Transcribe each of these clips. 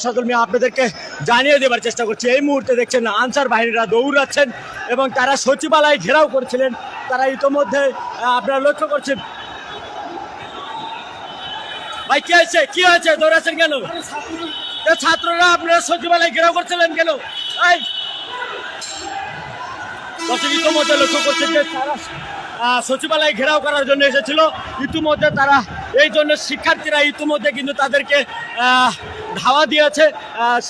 সকল আপনাদেরকে জানিয়ে দেবার চেষ্টা করছি। এই মুহূর্তে দেখছেন আনসার বাহিনীরা দৌড়াচ্ছেন এবং তারা সচিবালয় ঘেরাও করছিলেন। তারা ইতোমধ্যে আপনারা লক্ষ্য করছেন। ভাই কি হয়েছে, কি হয়েছে, দৌড়াচ্ছেন কেন? ছাত্ররা আপনারা সচিবালয় ঘেরাও করছিলেন কেন? ইতোমধ্যে লক্ষ্য করছেন যে তারা সচিবালয় ঘেরাও করার জন্য এসেছিল। ইতিমধ্যে তারা এই জন্য শিক্ষার্থীরা ইতিমধ্যে কিন্তু তাদেরকে ধাওয়া দিয়েছে।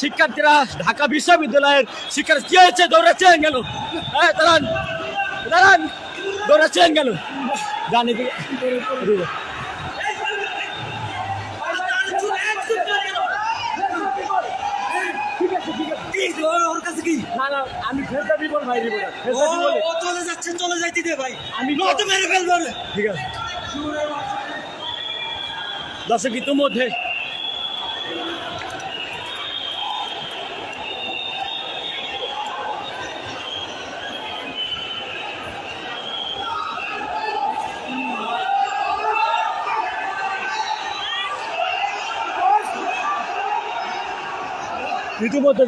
শিক্ষার্থীরা ঢাকা বিশ্ববিদ্যালয়ের শিক্ষার্থী কি হয়েছে, দৌড়াচ্ছেন কেন? দাঁড়ান দাঁড়ান, দৌড়াচ্ছেন কেন? জানি আমি ফেরত দিব ভাই, দিব না, চলে যাচ্ছে, চলে যাইতে দে ভাই, আমি নয়তো মেরে ফেলবো। ঠিক আছে দর্শক, ইতিমধ্যে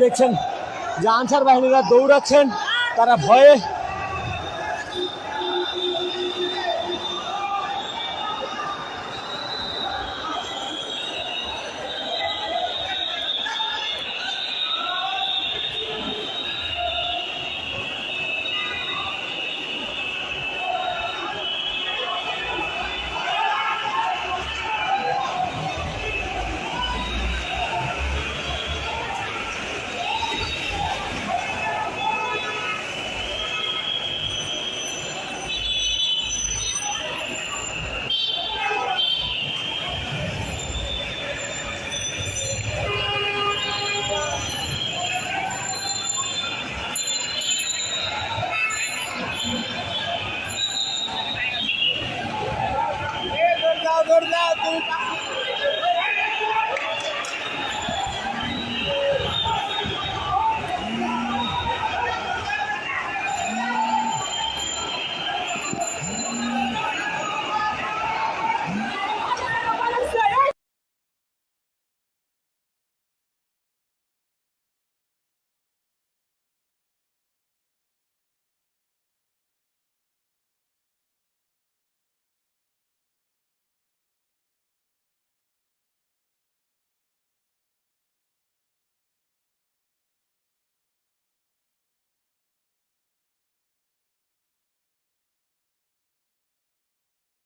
দেখছেন যে আনসার বাহিনীরা দৌড়াচ্ছেন। তারা ভয়ে